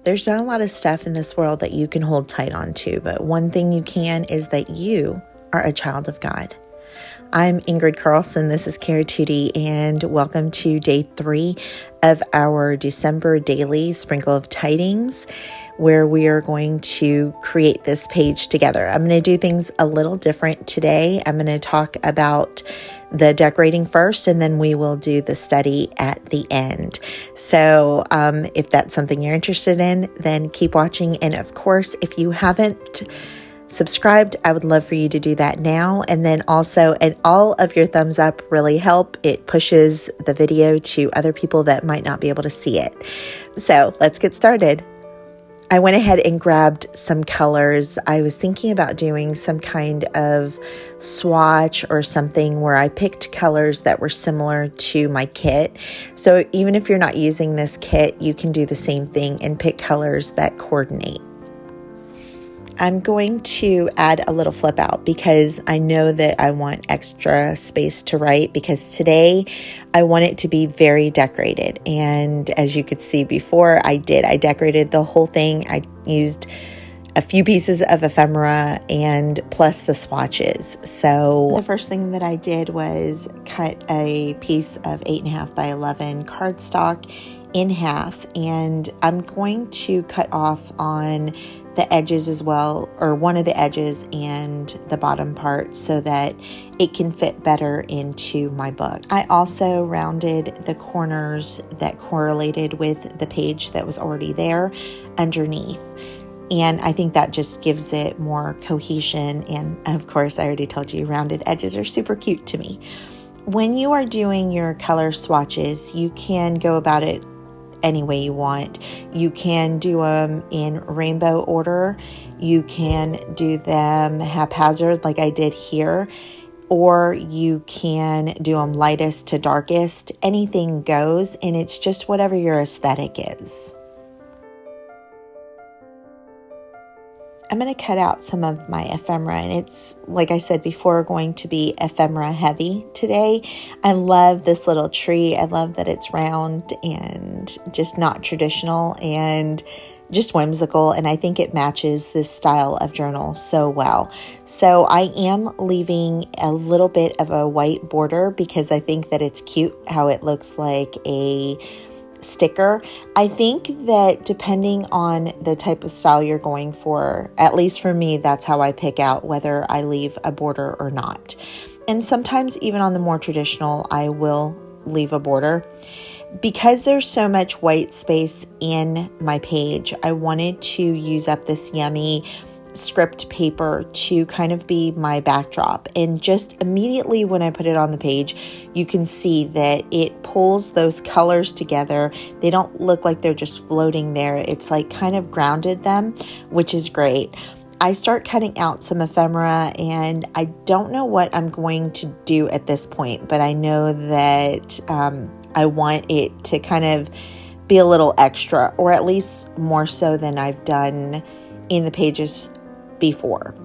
There's not a lot of stuff in this world that you can hold tight on to, but one thing you can is that you are a child of God. I'm Ingrid Carlsen. This is Cara Tootie, and welcome to day 3 of our December daily sprinkle of tidings, where we are going to create this page together. I'm going to do things a little different today. I'm going to talk about the decorating first, and then we will do the study at the end. So if that's something you're interested in, then keep watching. And of course, if you haven't subscribed, I would love for you to do that now. And then also, and all of your thumbs up really help. It pushes the video to other people that might not be able to see it. So let's get started. I went ahead and grabbed some colors. I was thinking about doing some kind of swatch or something where I picked colors that were similar to my kit. So even if you're not using this kit, you can do the same thing and pick colors that coordinate. I'm going to add a little flip out because I know that I want extra space to write, because today I want it to be very decorated. And as you could see before, I decorated the whole thing. I used a few pieces of ephemera and plus the swatches. So the first thing that I did was cut a piece of 8.5 by 11 cardstock in half, and I'm going to cut off on the edges as well, or one of the edges and the bottom part, so that it can fit better into my book. I also rounded the corners that correlated with the page that was already there underneath. And I think that just gives it more cohesion. And of course, I already told you, rounded edges are super cute to me. When you are doing your color swatches, you can go about it any way you want. You can do them in rainbow order. You can do them haphazard like I did here, or you can do them lightest to darkest. Anything goes, and it's just whatever your aesthetic is. I'm going to cut out some of my ephemera, and it's, like I said before, going to be ephemera heavy today. I love this little tree. I love that it's round and just not traditional and just whimsical, and I think it matches this style of journal so well. So I am leaving a little bit of a white border because I think that it's cute how it looks like a sticker. I think that depending on the type of style you're going for, at least for me, that's how I pick out whether I leave a border or not. And sometimes even on the more traditional, I will leave a border. Because there's so much white space in my page, I wanted to use up this yummy script paper to kind of be my backdrop. And just immediately when I put it on the page, you can see that it pulls those colors together. They don't look like they're just floating there. It's like kind of grounded them, which is great. I start cutting out some ephemera, and I don't know what I'm going to do at this point, but I know that I want it to kind of be a little extra, or at least more so than I've done in the pages before.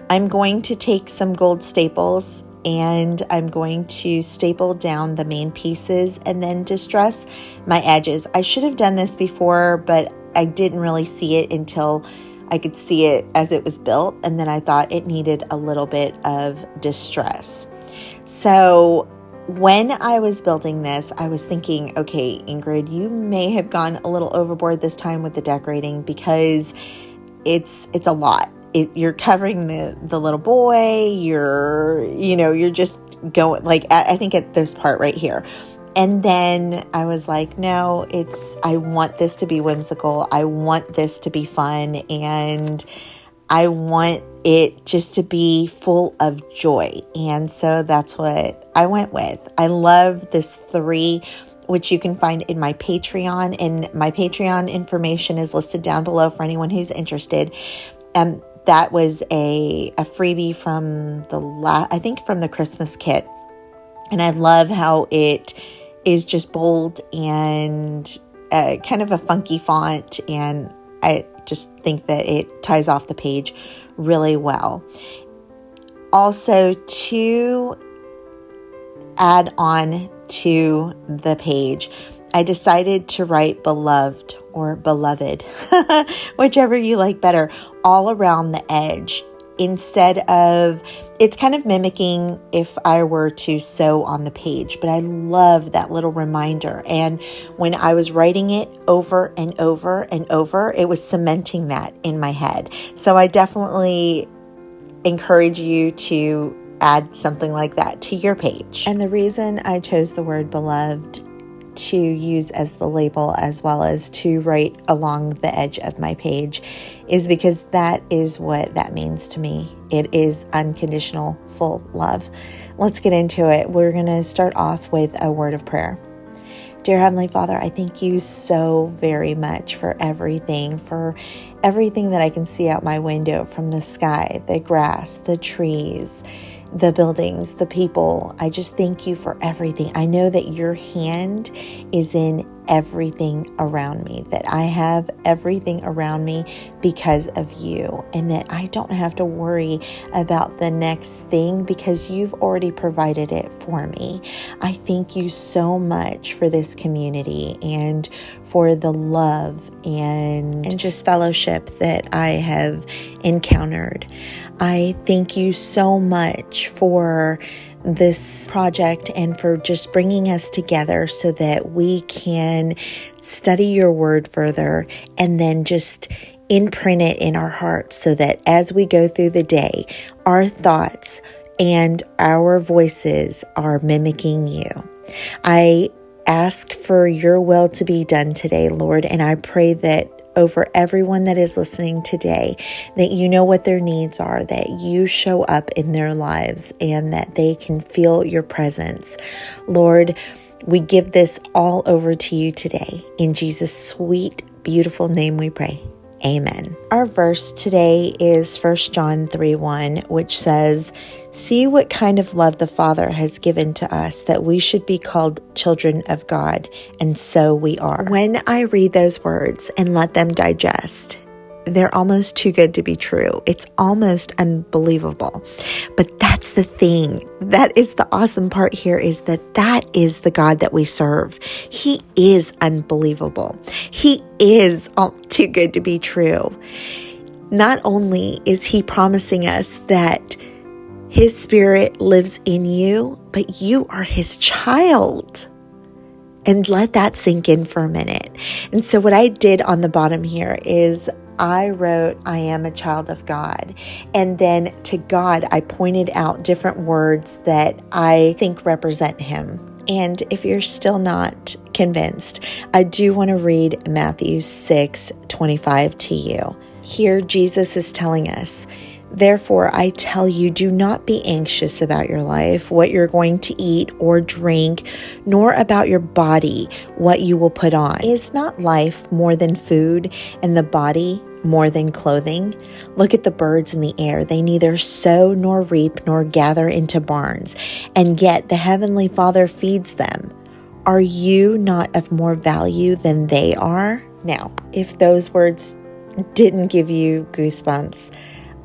I'm going to take some gold staples, and I'm going to staple down the main pieces and then distress my edges. I should have done this before, but I didn't really see it until I could see it as it was built, and then I thought it needed a little bit of distress. So when I was building this, I was thinking, okay, Ingrid, you may have gone a little overboard this time with the decorating, because it's a lot. You're covering the little boy. You're just going like, I think at this part right here. And then I was like, no, I want this to be whimsical. I want this to be fun. And I want it just to be full of joy. And so that's what I went with. I love this 3, which you can find in my Patreon, and my Patreon information is listed down below for anyone who's interested. That was a freebie from from the Christmas kit. And I love how it is just bold and kind of a funky font, and I just think that it ties off the page really well. Also, to add on to the page, I decided to write beloved or beloved, whichever you like better, all around the edge. Instead of, it's kind of mimicking if I were to sew on the page, but I love that little reminder. And when I was writing it over and over and over, it was cementing that in my head. So I definitely encourage you to add something like that to your page. And the reason I chose the word beloved to use as the label as well as to write along the edge of my page is because that is what that means to me. It is unconditional, full love. Let's get into it. We're going to start off with a word of prayer. Dear Heavenly Father, I thank you so very much for everything that I can see out my window, from the sky, the grass, the trees, the buildings, the people. I just thank you for everything. I know that your hand is in everything around me, that I have everything around me because of you, and that I don't have to worry about the next thing because you've already provided it for me. I thank you so much for this community and for the love and just fellowship that I have encountered. I thank you so much for this project and for just bringing us together so that we can study your word further and then just imprint it in our hearts so that as we go through the day, our thoughts and our voices are mimicking you. I ask for your will to be done today, Lord, and I pray that over everyone that is listening today, that you know what their needs are, that you show up in their lives and that they can feel your presence. Lord, we give this all over to you today. In Jesus' sweet, beautiful name we pray. Amen. Our verse today is 1 John 3:1, which says, "See what kind of love the Father has given to us, that we should be called children of God, and so we are." When I read those words and let them digest, they're almost too good to be true. It's almost unbelievable. But that's the thing. That is the awesome part here, is that is the God that we serve. He is unbelievable. He is too good to be true. Not only is he promising us that his spirit lives in you, but you are his child. And let that sink in for a minute. And so what I did on the bottom here is I wrote, "I am a child of God." And then to God, I pointed out different words that I think represent him. And if you're still not convinced, I do want to read Matthew 6:25 to you. Here, Jesus is telling us, "Therefore, I tell you, do not be anxious about your life, what you're going to eat or drink, nor about your body, what you will put on. Is not life more than food, and the body more than clothing? Look at the birds in the air. They neither sow nor reap nor gather into barns, and yet the heavenly Father feeds them. Are you not of more value than they are?" Now, if those words didn't give you goosebumps,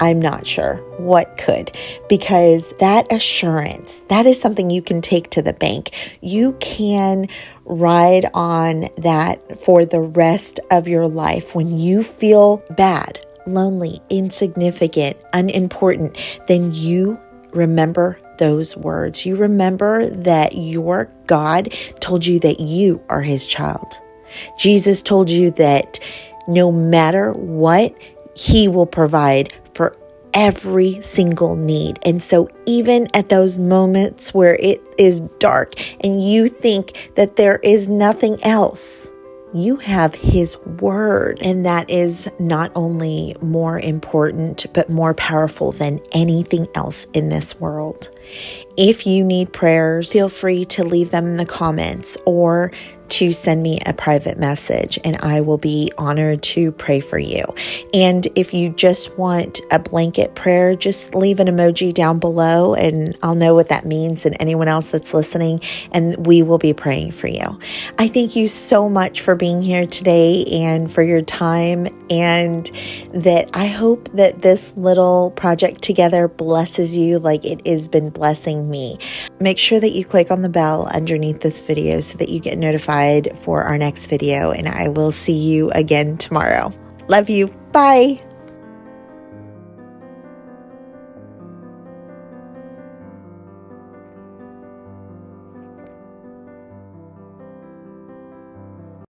I'm not sure what could, because that assurance, that is something you can take to the bank. You can ride on that for the rest of your life. When you feel bad, lonely, insignificant, unimportant, then you remember those words. You remember that your God told you that you are his child. Jesus told you that no matter what, he will provide for every single need. And so even at those moments where it is dark and you think that there is nothing else, you have his word. And that is not only more important, but more powerful than anything else in this world. If you need prayers, feel free to leave them in the comments or to send me a private message, and I will be honored to pray for you. And if you just want a blanket prayer, just leave an emoji down below and I'll know what that means, and anyone else that's listening, and we will be praying for you. I thank you so much for being here today and for your time, and that I hope that this little project together blesses you like it has been blessing me. Make sure that you click on the bell underneath this video so that you get notified decide for our next video, and I will see you again tomorrow. Love you. Bye.